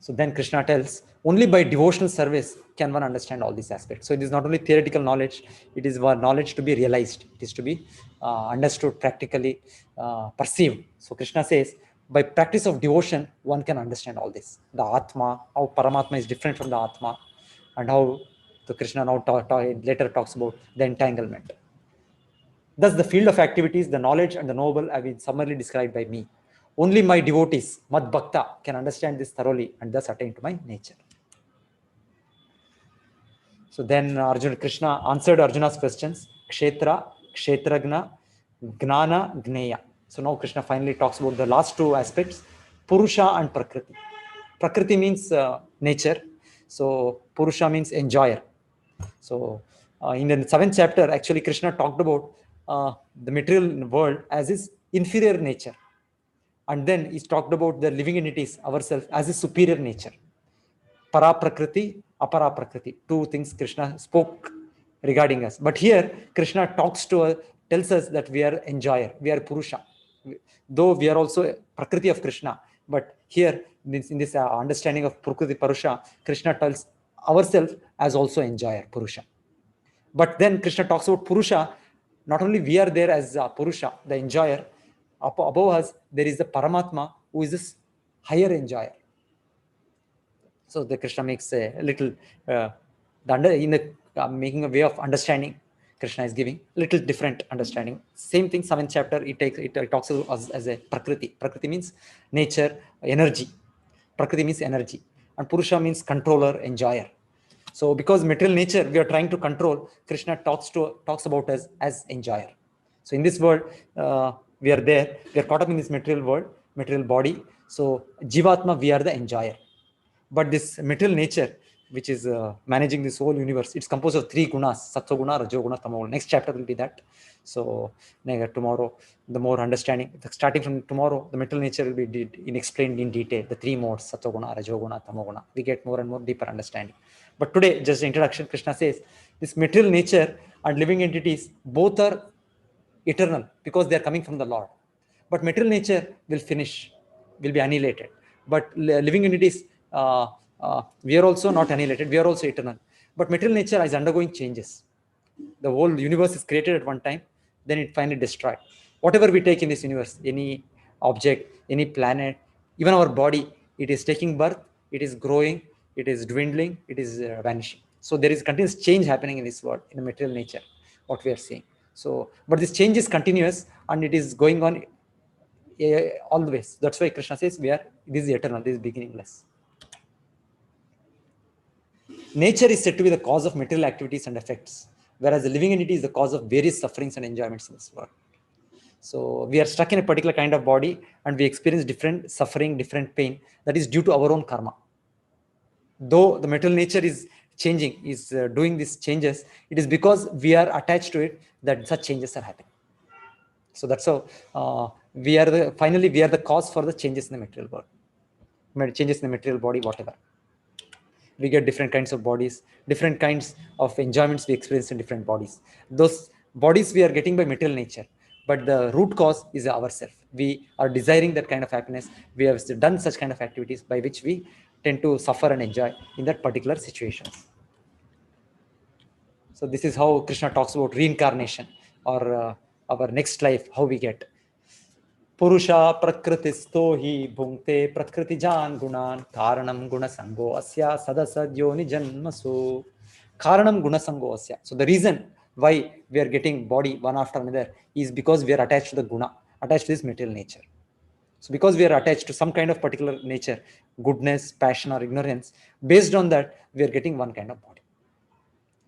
So then Krishna tells, only by devotional service can one understand all these aspects. So it is not only theoretical knowledge, it is knowledge to be realized. It is to be understood, practically perceived. So Krishna says, by practice of devotion, one can understand all this. The Atma, how Paramatma is different from the Atma, and how the Krishna now later talks about the entanglement. Thus, the field of activities, the knowledge and the noble have been summarily described by me. Only my devotees, Mad Bhakta, can understand this thoroughly and thus attain to my nature. So then Krishna answered Arjuna's questions. Kshetra, Kshetragna, Gnana, Gneya. So now Krishna finally talks about the last two aspects, Purusha and Prakriti. Prakriti means nature. So Purusha means enjoyer. So in the 7th chapter, actually Krishna talked about the material world as his inferior nature. And then he talked about the living entities, ourselves, as a superior nature. Para Prakriti, Apara Prakriti. Two things Krishna spoke regarding us. But here, Krishna tells us that we are enjoyer, we are Purusha. Though we are also Prakriti of Krishna. But here, in this understanding of Prakriti Purusha, Krishna tells ourselves as also enjoyer, Purusha. But then Krishna talks about Purusha. Not only we are there as Purusha, the enjoyer, above us, there is the Paramatma who is this higher enjoyer. So the Krishna makes a little, making a way of understanding. Krishna is giving a little different understanding. Same thing, 7th chapter, it talks about us as a Prakriti. Prakriti means nature, energy. Prakriti means energy. And Purusha means controller, enjoyer. So because material nature we are trying to control, Krishna talks about us as enjoyer. So in this world, we are caught up in this material world, material body. So Jivatma, we are the enjoyer. But this material nature, which is managing this whole universe, it's composed of 3 gunas, Sattva-guna, Rajo-guna, Tamo-guna. Next chapter will be that. So tomorrow, the more understanding, starting from tomorrow, the material nature will be explained in detail, the 3 modes, Sattva-guna, Rajo-guna, Tamo-guna. We get more and more deeper understanding. But today, just introduction, Krishna says, this material nature and living entities, both are eternal because they are coming from the Lord. But material nature will finish, will be annihilated. But living entities, we are also not annihilated, we are also eternal. But material nature is undergoing changes. The whole universe is created at one time, then it finally destroyed. Whatever we take in this universe, any object, any planet, Even our body, it is taking birth, it is growing, it is dwindling, it is vanishing. So there is continuous change happening in this world, in the material nature, what we are seeing. So but this change is continuous, and it is going on always. That's why Krishna says this is eternal, this is beginningless. Nature is said to be the cause of material activities and effects, whereas the living entity is the cause of various sufferings and enjoyments in this world. So we are stuck in a particular kind of body, and we experience different suffering, different pain, that is due to our own karma. Though the material nature is changing, is doing these changes, it is because we are attached to it that such changes are happening. So that's how we are the cause for the changes in the material world, changes in the material body, whatever. We get different kinds of bodies, different kinds of enjoyments we experience in different bodies. Those bodies we are getting by material nature, but the root cause is ourself. We are desiring that kind of happiness. We have done such kind of activities by which we tend to suffer and enjoy in that particular situations. So this is how Krishna talks about reincarnation, or our next life, how we get. Purusha prakritisto hi bhungte prakritijan gunan karanam gunasango asya sadasadyoni janmasu. Karanam gunasango asya. So the reason why we are getting body one after another is because we are attached to the guna, attached to this material nature. So because we are attached to some kind of particular nature, goodness, passion, or ignorance, based on that, we are getting one kind of body.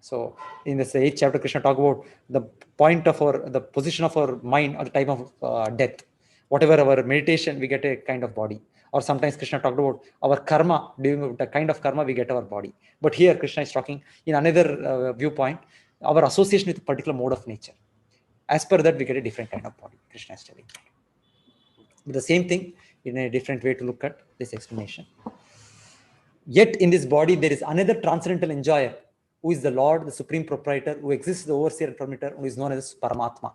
So in this 8th chapter, Krishna talk about the point of the position of our mind at the time of death. Whatever our meditation, we get a kind of body. Or sometimes Krishna talked about our karma, doing the kind of karma we get our body. But here Krishna is talking in another viewpoint, our association with a particular mode of nature. As per that, we get a different kind of body, Krishna is telling. But the same thing in a different way to look at this explanation. Yet in this body, there is another transcendental enjoyer, who is the Lord, the supreme proprietor, who exists the overseer and permitter, who is known as Paramatma.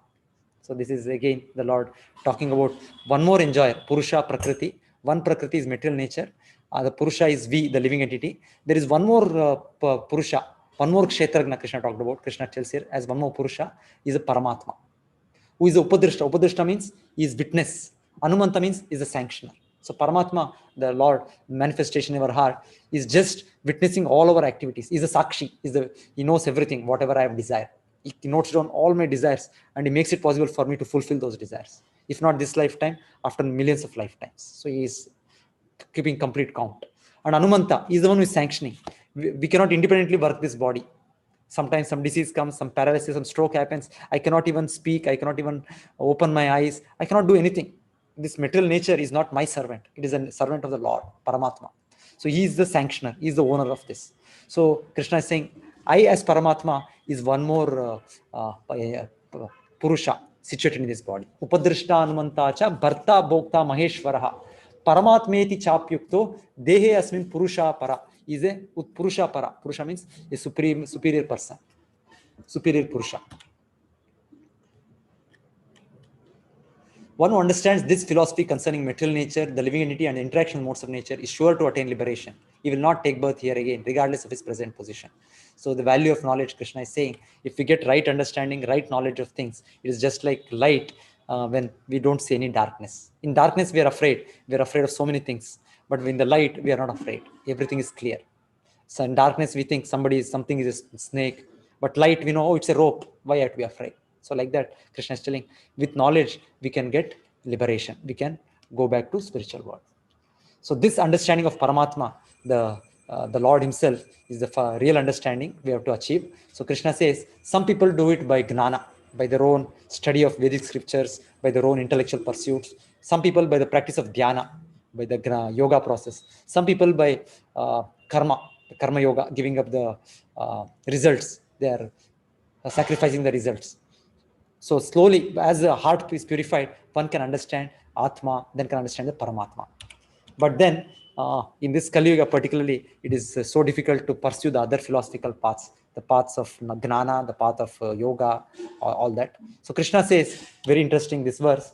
So this is again the Lord talking about one more enjoyer, Purusha Prakriti. One Prakriti is material nature. The Purusha is we, the living entity. There is one more Purusha, one more Kshetragna Krishna talked about. Krishna tells here as one more Purusha is a Paramatma, who is the Upadrishta. Upadrishta means he is witness. Anumanta means is a sanctioner. So Paramatma, the Lord manifestation in our heart, is just witnessing all our activities. He's a Sakshi. He knows everything, whatever I have desired. He notes down all my desires, and he makes it possible for me to fulfill those desires. If not this lifetime, after millions of lifetimes. So he is keeping complete count. And Anumanta is the one who is sanctioning. We cannot independently work this body. Sometimes some disease comes, some paralysis, some stroke happens. I cannot even speak. I cannot even open my eyes. I cannot do anything. This material nature is not my servant. It is a servant of the Lord, Paramatma. So he is the sanctioner. He is the owner of this. So Krishna is saying, I as Paramatma is one more Purusha situated in this body. Upadrishta Anumanta cha Bharta Bhokta Maheshwaraha. Paramatmeti chapyukto dehe asmin Purusha para. Is a Purusha para. Purusha means a superior person. Superior Purusha. One who understands this philosophy concerning material nature, the living entity, and the interaction modes of nature is sure to attain liberation. He will not take birth here again, regardless of his present position. So the value of knowledge, Krishna is saying, if we get right understanding, right knowledge of things, it is just like light when we don't see any darkness. In darkness, we are afraid. We are afraid of so many things. But in the light, we are not afraid. Everything is clear. So in darkness, we think something is a snake. But light, we know, oh, it's a rope. Why have to be afraid? So like that, Krishna is telling, with knowledge, we can get liberation. We can go back to spiritual world. So this understanding of Paramatma, the Lord himself, is the real understanding we have to achieve. So Krishna says, some people do it by gnana, by their own study of Vedic scriptures, by their own intellectual pursuits. Some people by the practice of dhyana, by the yoga process. Some people by karma yoga, giving up the results. They are sacrificing the results. So slowly, as the heart is purified, one can understand Atma, then can understand the Paramatma. But then, in this Kali Yuga particularly, it is so difficult to pursue the other philosophical paths, the paths of Gnana, the path of yoga, all that. So Krishna says, very interesting this verse,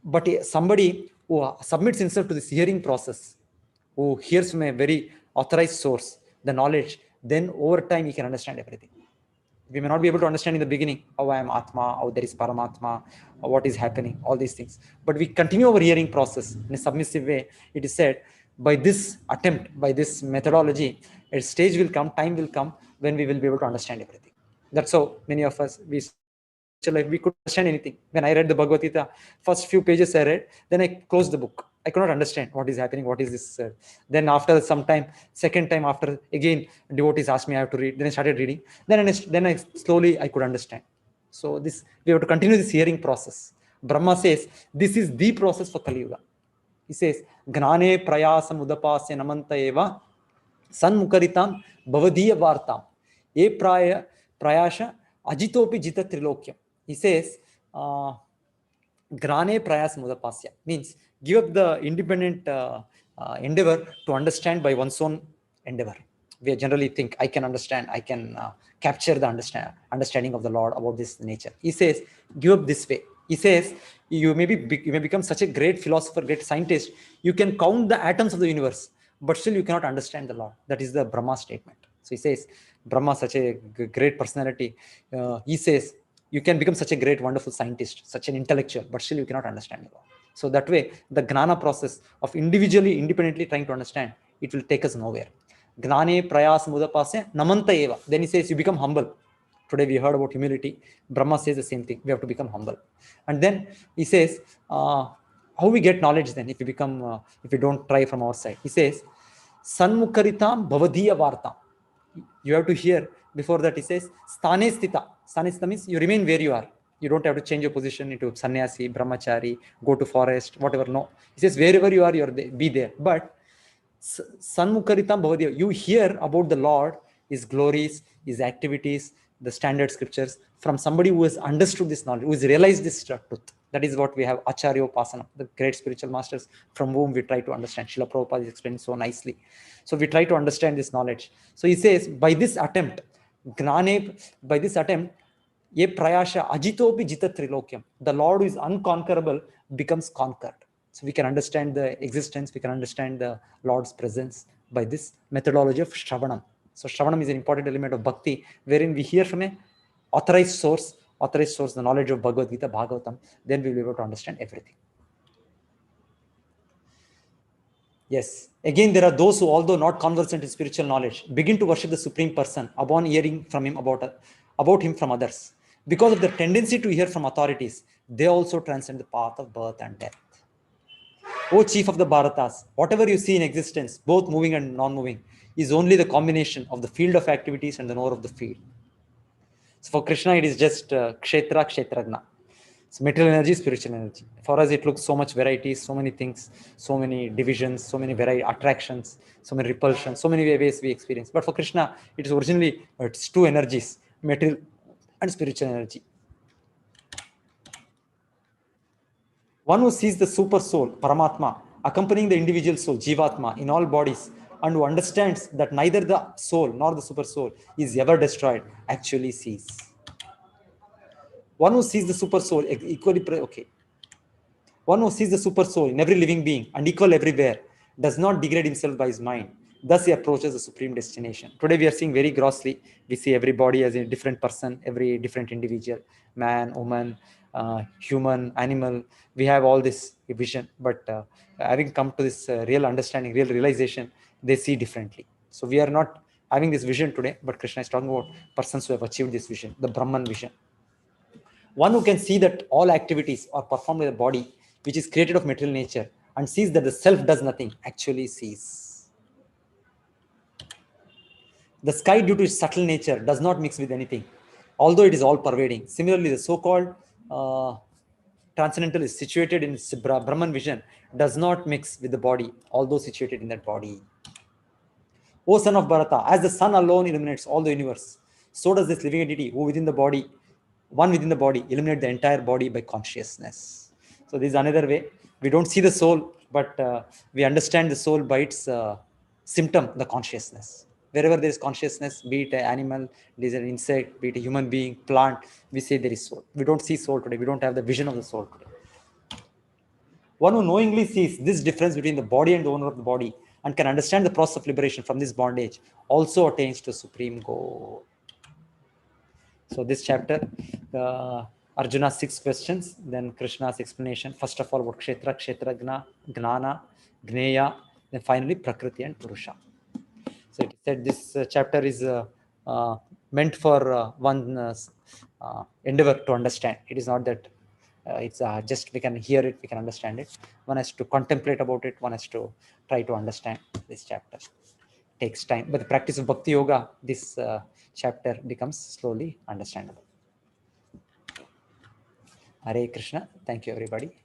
but somebody who submits himself to this hearing process, who hears from a very authorized source, the knowledge, then over time he can understand everything. We may not be able to understand in the beginning how I am Atma, how there is Paramatma, what is happening, all these things. But we continue our hearing process in a submissive way. It is said, by this attempt, by this methodology, a stage will come, time will come when we will be able to understand everything. That's how many of us, we spiritual life, we could understand anything. When I read the Bhagavad Gita, first few pages I read, then I closed the book. I could not understand what is happening, what is this. Then after some time, second time after, again, devotees asked me I have to read. Then I started reading. Then I slowly I could understand. So this, we have to continue this hearing process. Brahma says this is the process for Kali Yuga. He says, Gnane prayasam udapasya namanta eva sanmukaritam bhavadiya vartam e prayasha ajitopi jita trilokyam. He says, Grane prayas mudapasya means give up the independent endeavor to understand by one's own endeavor. We generally think I can understand, I can capture the understanding of the Lord about this nature. He says, give up this way. He says, you may become such a great philosopher, great scientist, you can count the atoms of the universe, but still you cannot understand the Lord. That is the Brahma statement. So he says, Brahma, such a great personality, he says, you can become such a great, wonderful scientist, such an intellectual, but still you cannot understand the Lord. So that way, the Gnana process of individually, independently trying to understand, it will take us nowhere. Gnane prayas mudapasya namanta eva. Then he says, you become humble. Today we heard about humility. Brahma says the same thing. We have to become humble. And then he says, how we get knowledge then if we don't try from our side. He says, Sanmukaritam bhavadiya vartam. You have to hear. Before that he says, Sthane sthita. Sthane sthita means you remain where you are. You don't have to change your position into sannyasi, brahmachari, go to forest, whatever. No. He says, wherever you are, be there. But Sanmukaritam bhavadiya. You hear about the Lord, His glories, His activities, the standard scriptures from somebody who has understood this knowledge, who has realized this truth. That is what we have, Acharya Upasana, the great spiritual masters from whom we try to understand. Srila Prabhupada is explained so nicely. So we try to understand this knowledge. So he says, by this attempt, by this attempt, ye prayasha ajitopi jita trilokyam. The Lord who is unconquerable becomes conquered. So we can understand the existence, we can understand the Lord's presence by this methodology of Shravanam. So Shravanam is an important element of bhakti, wherein we hear from a authorized source, the knowledge of Bhagavad Gita, Bhagavatam, then we will be able to understand everything. Yes. Again, there are those who, although not conversant in spiritual knowledge, begin to worship the Supreme Person upon hearing from him about him from others. Because of the tendency to hear from authorities, they also transcend the path of birth and death. O chief of the Bharatas, whatever you see in existence, both moving and non-moving, is only the combination of the field of activities and the knower of the field. So for Krishna, it is just Kshetra, Kshetragna. It's material energy, spiritual energy. For us, it looks so much variety, so many things, so many divisions, so many attractions, so many repulsions, so many ways we experience. But for Krishna, it is originally, it's two energies, material and spiritual energy. One who sees the super soul, Paramatma, accompanying the individual soul, Jivatma, in all bodies, and who understands that neither the soul nor the super soul is ever destroyed, actually sees. One who sees the super soul One who sees the super soul in every living being and equal everywhere does not degrade himself by his mind. Thus he approaches the supreme destination. Today we are seeing very grossly. We see everybody as a different person, every different individual, man, woman, human, animal. We have all this vision, but having come to this real understanding, real realization, they see differently. So we are not having this vision today, but Krishna is talking about persons who have achieved this vision, the Brahman vision. One who can see that all activities are performed by the body, which is created of material nature, and sees that the self does nothing, actually sees. The sky, due to its subtle nature, does not mix with anything, although it is all pervading. Similarly, the so-called transcendental is situated in Brahman vision, does not mix with the body, although situated in that body. O son of Bharata, as the sun alone illuminates all the universe, so does this living entity who one within the body, illuminate the entire body by consciousness. So this is another way. We don't see the soul, but we understand the soul by its symptom, the consciousness. Wherever there is consciousness, be it an animal, it is an insect, be it a human being, plant, we say there is soul. We don't see soul today. We don't have the vision of the soul today. One who knowingly sees this difference between the body and the owner of the body and can understand the process of liberation from this bondage also attains to supreme goal. So this chapter, Arjuna's 6 questions, then Krishna's explanation. First of all, about Kshetra, Kshetragna, Gnana, Gneya, then finally Prakriti and Purusha. So it said this chapter is meant for one's endeavor to understand. It is not that it's just we can hear it, we can understand it. One has to contemplate about it. One has to try to understand this chapter. Takes time, but the practice of Bhakti Yoga, this chapter becomes slowly understandable. Hare Krishna. Thank you, everybody.